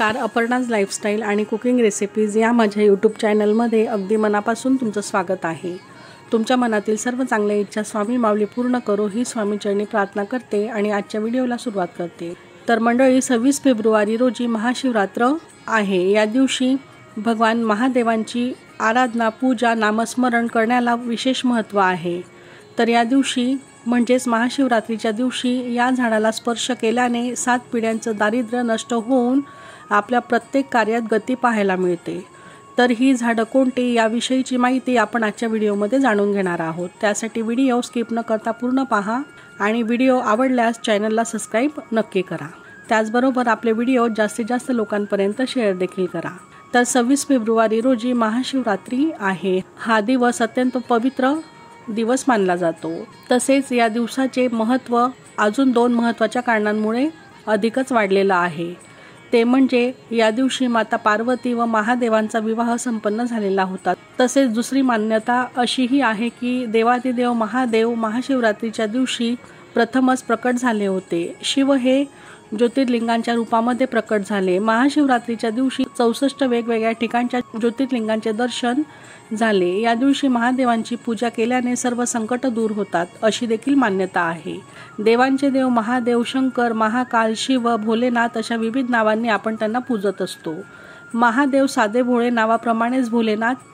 नमस्कार, अपर्णाज लाईफस्टाईल आणि cooking recipes या माझ्या यूट्यूब चॅनलमध्ये अगदी मनापासून तुमचं स्वागत आहे। तुमच्या मनातील सर्व चांगल्या इच्छा स्वामी माऊली पूर्ण करो ही स्वामीचरणी प्रार्थना करते आणि आजच्या व्हिडिओला सुरुवात करते। तर मंडळी, 26 फेब्रुवारी रोजी महाशिवरात्र आहे। या दिवशी भगवान महादेवांची आराधना, पूजा, नामस्मरण करण्याला विशेष महत्त्व आहे। तर या दिवशी म्हणजेच महाशिवरात्रीच्या दिवशी या झाडाला स्पर्श केल्याने 7 पिढ्यांचं दारिद्र्य नष्ट होऊन आपल्या प्रत्येक कार्यात गती पाहायला मिळते। तर ही झाडं कोणती याविषयीची माहिती आपण आजच्या व्हिडिओमध्ये जाणून घेणार आहोत। त्यासाठी व्हिडिओ स्किप न करता पूर्ण पहा आणि व्हिडिओ आवडल्यास चॅनलला सबस्क्राईब नक्की करा। त्याचबरोबर आपले व्हिडिओ जास्तीत जास्त लोकांपर्यंत शेअर देखील करा। तर 26 फेब्रुवारी रोजी महाशिवरात्री आहे। हा दिवस अत्यंत पवित्र दिवस मानला जातो। तसेच या दिवसाचे महत्त्व अजून 2 महत्त्वाच्या कारणांमुळे अधिकच वाढलेलं आहे। ते म्हणजे या दिवशी माता पार्वती व महादेवांचा विवाह संपन्न झालेला होता। तसेच दुसरी मान्यता अशीही आहे की देवादिदेव महादेव महाशिवरात्रीच्या दिवशी प्रथमच प्रकट झाले होते। शिव हे ज्योतिर्लिंगांच्या रूपामध्ये प्रकट झाले। महाशिवरात्रीच्या दिवशी 64 वेगवेगळ्या ठिकाणच्या ज्योतिर्लिंगांचे दर्शन झाले। या दिवशी महादेवांची पूजा केल्याने सर्व संकट दूर होतात अशी देखील मान्यता आहे। देवांचे देव महादेव, शंकर, महाकाल, शिव, भोलेनाथ अशा विविध नावांनी आपण त्यांना पूजत असतो। महादेव साधे भोळे नावाप्रमाणेच भोलेनाथ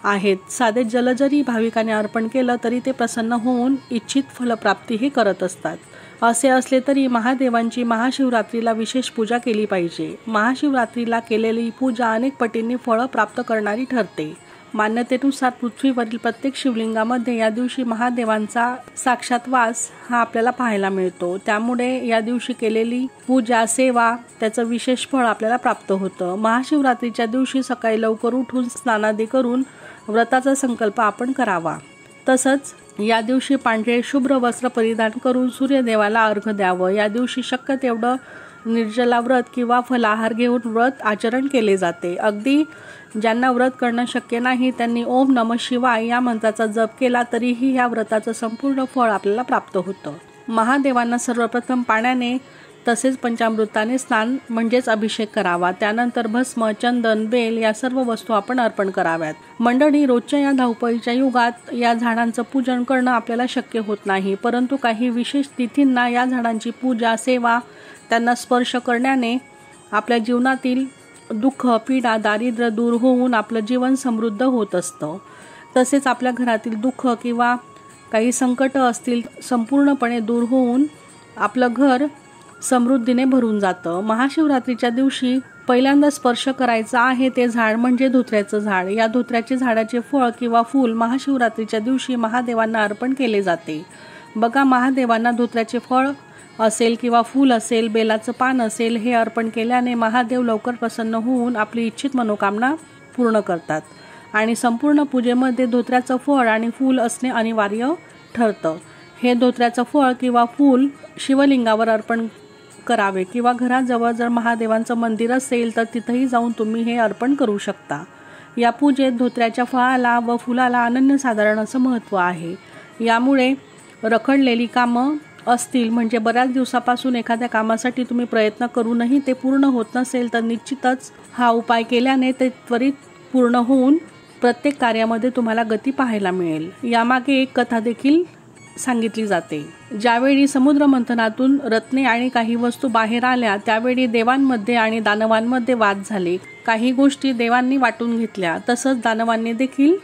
आहेत। साधे जल जरी भाविकाने अर्पण केलं तरी ते प्रसन्न होऊन इच्छित फलप्राप्ती करत असतात। असे असले तरी महादेवांची महाशिवरात्रीला विशेष पूजा केली पाहिजे। महाशिवरात्रीला केलेली पूजा अनेक पटींनी फळ प्राप्त करणारी ठरते। मान्यतेनुसार पृथ्वीवरील प्रत्येक शिवलिंगामध्ये या दिवशी महादेवांचा साक्षात वास हा आपल्याला पाहायला मिळतो। त्यामुळे या दिवशी केलेली पूजा, सेवा त्याचं विशेष फळ आपल्याला प्राप्त होतं। महाशिवरात्रीच्या दिवशी सकाळी लवकर उठून स्नानादी करून व्रताचा संकल्प आपण करावा। तसंच या दिवशी पांढरे शुभ्र वस्त्र परिधान करून सूर्यदेवाला अर्घ्य द्यावं। या दिवशी शक्य तेवढं निर्जला व्रत किंवा फलाहार घेऊन व्रत आचरण केले जाते। अगदी ज्यांना व्रत करणं शक्य नाही त्यांनी ओम नमः शिवाय या मंत्राचा जप केला तरीही या व्रताचं संपूर्ण फळ आपल्याला प्राप्त होतं। महादेवांना सर्वप्रथम पाण्याने तसेच पंचामृताने स्नान म्हणजेच अभिषेक करावा। त्यानंतर भस्म, चंदन, बेल या सर्व वस्तू आपण अर्पण कराव्यात। मंडळी, रोजच्या या धावपळीच्या युगात या झाडांचं पूजन करणं आपल्याला शक्य होत नाही, परंतु काही विशेष तिथींना या झाडांची पूजा, सेवा त्यांना स्पर्श करण्याने आपल्या जीवनातील दुःख, पीडा, दारिद्र्य दूर होऊन आपलं जीवन समृद्ध होत असतं। तसेच आपल्या घरातील दुःख किंवा काही संकट असतील संपूर्णपणे दूर होऊन आपलं घर समृद्धीने भरून जातं। महाशिवरात्रीच्या दिवशी पहिल्यांदा स्पर्श करायचा आहे ते झाड म्हणजे धोत्र्याचं झाड। या धोत्र्याचे झाडाचे फळ किंवा फूल महाशिवरात्रीच्या दिवशी महादेवांना अर्पण केले जाते। बघा, महादेवांना धोत्र्याचे फळ असेल किंवा फूल असेल, बेलाचं पान असेल, हे अर्पण केल्याने महादेव लवकर प्रसन्न होऊन आपली इच्छित मनोकामना पूर्ण करतात आणि संपूर्ण पूजेमध्ये धोत्र्याचं फळ आणि फूल असणे अनिवार्य ठरतं। हे धोत्र्याचं फळ किंवा फूल शिवलिंगावर अर्पण करावे किंवा घराजवळ जर महादेवांचं मंदिर असेल तर तिथेही जाऊन तुम्ही हे अर्पण करू शकता। या पूजेत धोत्र्याच्या फळाला व फुलाला अनन्यसाधारण असं महत्त्व आहे। यामुळे रखडलेली कामं असतील म्हणजे बऱ्याच दिवसापासून एखाद्या कामासाठी तुम्ही प्रयत्न करूनही ते पूर्ण होत नसेल तर निश्चितच हा उपाय केल्याने ते त्वरित पूर्ण होऊन प्रत्येक कार्यामध्ये तुम्हाला गती पाहायला मिळेल। यामागे एक कथा देखील सांगितली जाते। ज्यावेळी समुद्र मंथनातून रत्ने आणि काही वस्तू बाहेर आल्या त्यावेळी देवांमध्ये आणि दानवांमध्ये वाद झाले। काही गोष्टी देवांनी वाटून घेतल्या, तसंच दानवांनी देखील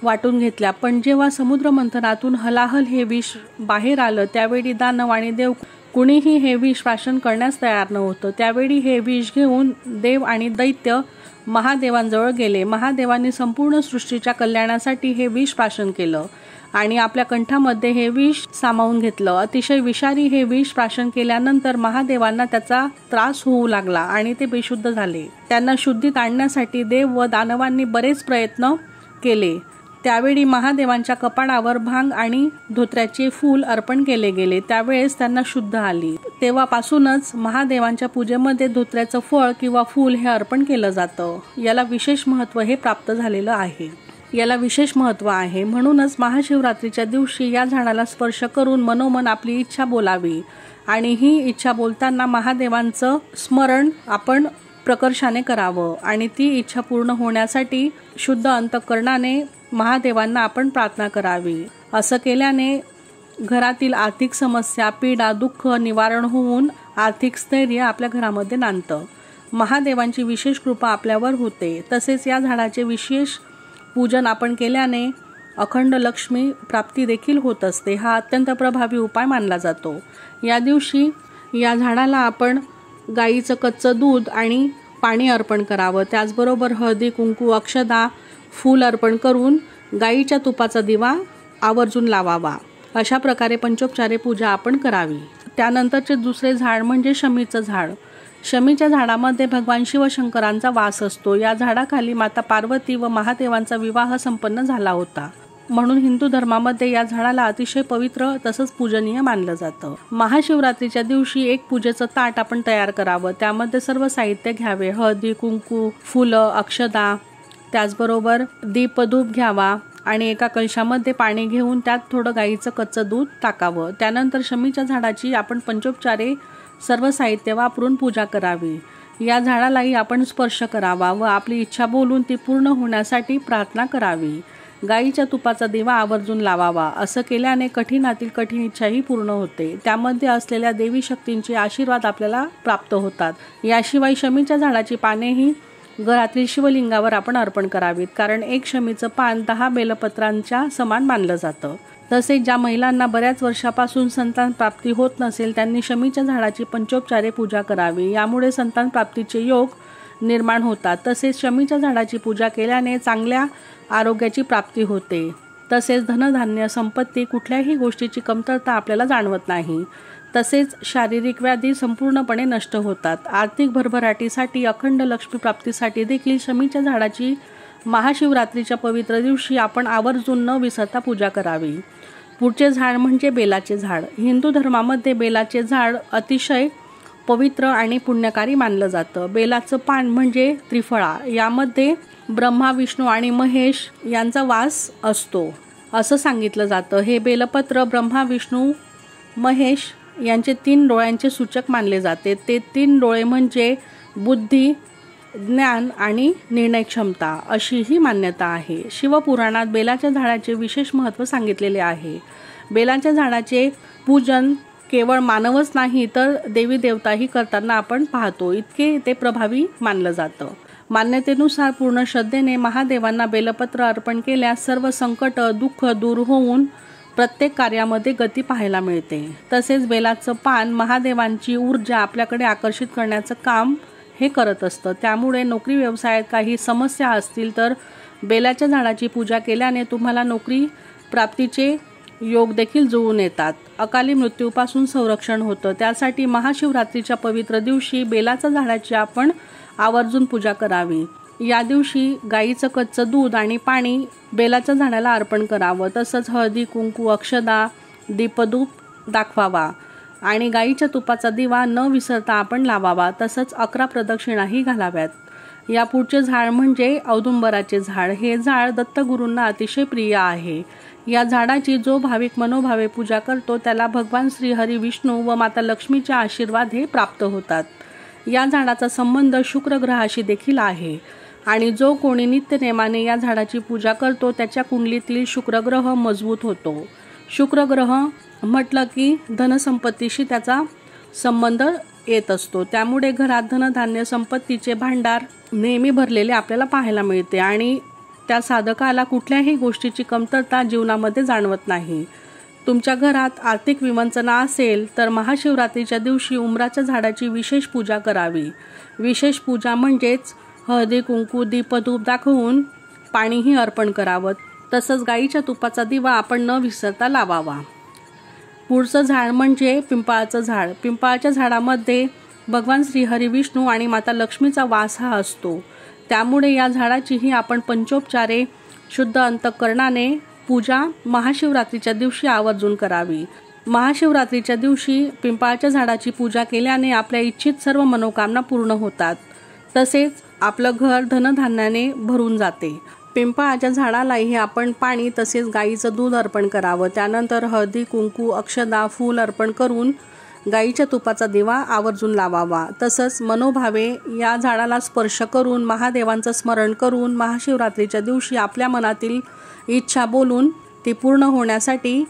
वाटून घेतल्या। पण जेव्हा समुद्र मंथनातून हलाहल हे विष बाहेर आलं त्यावेळी दानव आणि देव कुणीही हे विष प्राशन करण्यास तयार नव्हतं। त्यावेळी हे विष घेऊन देव आणि दैत्य महादेवांजवळ गेले। महादेवांनी संपूर्ण सृष्टीच्या कल्याणासाठी हे विष प्राशन केलं आणि आपल्या कंठामध्ये हे विष सामावून घेतलं। अतिशय विषारी हे विष प्राशन केल्यानंतर महादेवांना त्याचा त्रास होऊ लागला आणि ते बेशुद्ध झाले। त्यांना शुद्धीत आणण्यासाठी देव व दानवांनी बरेच प्रयत्न केले। त्यावेळी महादेवांच्या कपाळावर भांग आणि धोत्र्याचे फूल अर्पण केले गेले। त्यावेळेस त्यांना शुद्ध आली। तेव्हापासूनच महादेवांच्या पूजेमध्ये धोत्र्याचं फळ किंवा फूल हे अर्पण केलं जातं। याला विशेष महत्त्व हे प्राप्त झालेलं आहे। याला विशेष महत्त्व आहे। म्हणूनच महाशिवरात्रीच्या दिवशी या झाडाला स्पर्श करून मनोमन आपली इच्छा बोलावी आणि ही इच्छा बोलताना महादेवांचं स्मरण आपण प्रकर्षाने करावं आणि ती इच्छा पूर्ण होण्यासाठी शुद्ध अंतःकरणाने महादेवांना आपण प्रार्थना करावी. असं केल्याने घरातील आर्थिक समस्या, पीडा, दुःख निवारण होऊन आर्थिक स्थैर्य आपल्या घरामध्ये नांदतं. महादेवांची विशेष कृपा आपल्यावर होते. तसेच या झाडाचे विशेष पूजन आपण केल्याने अखंड लक्ष्मी प्राप्ती देखील होत असते. हा अत्यंत प्रभावी उपाय मानला जातो. या दिवशी या झाडाला आपण गाईचं कच्चं दूध आणि पाणी अर्पण करावं. त्याचबरोबर हळदी, कुंकू, अक्षदा, फूल अर्पण करून गाईच्या तुपाचा दिवा आवर्जून लावावा. अशा प्रकारे पंचोपचारे पूजा आपण करावी. त्यानंतरचे दुसरे झाड म्हणजे शमीचं झाड. शमीच्या झाडामध्ये भगवान शिवशंकरांचा वास असतो. या झाडाखाली माता पार्वती व महादेवांचा विवाह संपन्न झाला होता. म्हणून हिंदू धर्मामध्ये या झाडाला अतिशय पवित्र तसंच पूजनीय मानलं जातं. महाशिवरात्रीच्या दिवशी एक पूजेचं ताट आपण तयार करावं. त्यामध्ये सर्व साहित्य घ्यावे. हळदी, कुंकू, फुलं, अक्षदा, त्याचबरोबर दीपधूप घ्यावा आणि एका कलशामध्ये पाणी घेऊन त्यात थोडं गाईचं कच्चं दूध टाकावं. त्यानंतर शमीच्या झाडाची आपण पंचोपचारे सर्व साहित्य वापरून पूजा करावी. या झाडालाही आपण स्पर्श करावा व आपली इच्छा बोलून ती पूर्ण होण्यासाठी प्रार्थना करावी. गाईच्या तुपाचा दिवा आवर्जून लावावा. असं केल्याने कठीणातील कठीण इच्छाही पूर्ण होते. त्यामध्ये असलेल्या देवी शक्तींचे आशीर्वाद आपल्याला प्राप्त होतात. याशिवाय शमीच्या झाडाची पानेही घरातील शिवलिंगावर आपण अर्पण करावीत, कारण एक शमीचं पान 10 बेलपत्रांच्या समान मानलं जातं. तसेच ज्या महिलांना बऱ्याच वर्षापासून संतान प्राप्ती होत नसेल त्यांनी शमीच्या झाडाची पंचोपचारे पूजा करावी. यामुळे संतान प्राप्तीचे योग निर्माण होतात. तसेच शमीच्या झाडाची पूजा केल्याने चांगल्या आरोग्याची प्राप्ती होते. तसेच धनधान्य, संपत्ती, कुठल्याही गोष्टीची कमतरता आपल्याला जाणवत नाही. तसेच शारीरिक व्याधी संपूर्णपणे नष्ट होतात. आर्थिक भरभराटीसाठी, अखंड लक्ष्मी प्राप्तीसाठी देखील शमीच्या झाडाची महाशिवरात्रीच्या पवित्र दिवशी आपण आवर्जून न विसरता पूजा करावी. पुढचे झाड म्हणजे बेलाचे झाड. हिंदू धर्मामध्ये बेलाचे झाड अतिशय पवित्र आणि पुण्यकारी मानलं जातं. बेलाचं पान म्हणजे त्रिफळा. यामध्ये ब्रह्मा, विष्णू आणि महेश यांचा वास असतो असं सांगितलं जातं. हे बेलपत्र ब्रह्मा, विष्णू, महेश यांचे 3 डोळ्यांचे सूचक मानले जाते. ते 3 डोळे म्हणजे बुद्धी, ज्ञान आणि निर्णय क्षमता अशी ही मान्यता आहे. शिवपुराणात बेलाच्या झाडाचे विशेष महत्त्व सांगितलेले आहे. बेलाच्या झाडाचे पूजन केवळ मानवच नाही तर देवी देवताही करताना आपण पाहतो. इतके ते प्रभावी मानलं जातं. मान्यतेनुसार पूर्ण श्रद्धेने महादेवांना बेलपत्र अर्पण केल्यास सर्व संकट, दुःख दूर होऊन प्रत्येक कार्यामध्ये गती पाहायला मिळते. तसेच बेलाचं पान महादेवांची ऊर्जा आपल्याकडे आकर्षित करण्याचं काम हे करत असतं. त्यामुळे नोकरी व्यवसायात काही समस्या असतील तर बेलाच्या झाडाची पूजा केल्याने तुम्हाला नोकरी प्राप्तीचे योग देखील जुळून येतात. अकाली मृत्यूपासून संरक्षण होतं. त्यासाठी महाशिवरात्रीच्या पवित्र दिवशी बेलाच्या झाडाची आपण आवर्जून पूजा करावी. या दिवशी गाईचं कच्चं दूध आणि पाणी बेलाच्या झाडाला अर्पण करावं. तसंच हळदी, कुंकू, अक्षदा, दीपधूप दाखवावा आणि गाईच्या तुपाचा दिवा न विसरता आपण लावावा. तसंच 11 प्रदक्षिणाही घालाव्यात. या पुढचे झाड म्हणजे औदुंबराचे झाड. हे झाड दत्तगुरूंना अतिशय प्रिय आहे. या झाडाची जो भाविक मनोभावे पूजा करतो त्याला भगवान श्री हरी विष्णू व माता लक्ष्मीचे आशीर्वाद हे प्राप्त होतात. या झाडाचा संबंध शुक्र ग्रहाशी देखील आहे आणि जो कोणी नित्यनेमाने या झाडाची पूजा करतो त्याच्या कुंडलीतील शुक्र ग्रह मजबूत होतो. शुक्र ग्रह म्हटलं की धनसंपत्तीशी त्याचा संबंध येत असतो. त्यामुळे घरात धनधान्य, संपत्तीचे भांडार नेहमी भरलेले आपल्याला पाहायला मिळते आणि त्या साधकाला कुठल्याही गोष्टीची कमतरता जीवनामध्ये जाणवत नाही. तुमच्या घरात आर्थिक विवंचना असेल तर महाशिवरात्रीच्या दिवशी उंबराच्या झाडाची विशेष पूजा करावी. विशेष पूजा म्हणजेच हळदी, कुंकू, दीपधूप दाखवून पाणीही अर्पण करावं. तसंच गाईच्या तुपाचा दिवा आपण न विसरता लावावा. पुढचं झाड म्हणजे पिंपळाचं झाड. पिंपळाच्या झाडामध्ये भगवान श्री हरी विष्णू आणि माता लक्ष्मीचा वास हा असतो. त्यामुळे या झाडाचीही आपण पंचोपचारे शुद्ध अंतःकरणाने पूजा महाशिवरात्रीच्या दिवशी आवर्जून करावी. महाशिवरात्रीच्या दिवशी पिंपळाच्या झाडाची पूजा केल्याने आपल्या इच्छित सर्व मनोकामना पूर्ण होतात. तसेच आपलं घर धनधान्याने भरून जाते. पिंपळाच्या झाडालाही आपण पाणी तसेच गाईचं दूध अर्पण करावं. त्यानंतर हळदी, कुंकू, अक्षदा, फूल अर्पण करून गाईच्या तुपाचा दिवा आवर्जून लावावा। तसंच मनोभावे या झाडाला स्पर्श करून महादेवांचं स्मरण करून महाशिवरात्रीच्या दिवशी आपल्या मनातील इच्छा बोलून ती पूर्ण होण्यासाठी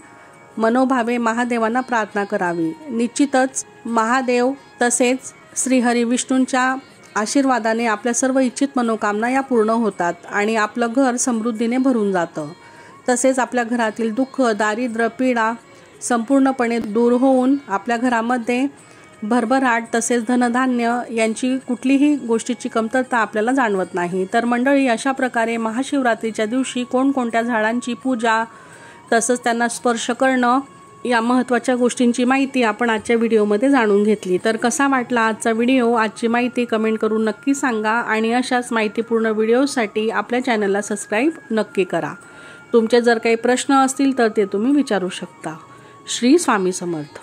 मनोभावे महादेवांना प्रार्थना करावी। निश्चितच महादेव तसेच श्रीहरी विष्णूंच्या आशीर्वादाने आपल्या सर्व इच्छित मनोकामना या पूर्ण होतात आणि आपलं घर समृद्धीने भरून जातं। तसेच आपल्या घरातील दुःख, दारिद्र्य, पीडा संपूर्णपणे दूर होऊन आपल्या घरामध्ये भरभराट तसेच धनधान्य यांची कुठलीही गोष्टीची कमतरता आपल्याला जाणवत नाही। तर मंडळी, अशा प्रकारे महाशिवरात्रीच्या दिवशी कोणकोणत्या झाडांची पूजा तसंच त्यांना स्पर्श करणं या महत्त्वाच्या गोष्टींची माहिती आपण आजच्या व्हिडिओमध्ये जाणून घेतली। तर कसा वाटला आजचा व्हिडिओ, आजची माहिती कमेंट करून नक्की सांगा आणि अशाच माहितीपूर्ण व्हिडिओसाठी आपल्या चॅनलला सबस्क्राईब नक्की करा। तुमचे जर काही प्रश्न असतील तर ते तुम्ही विचारू शकता। श्री स्वामी समर्थ।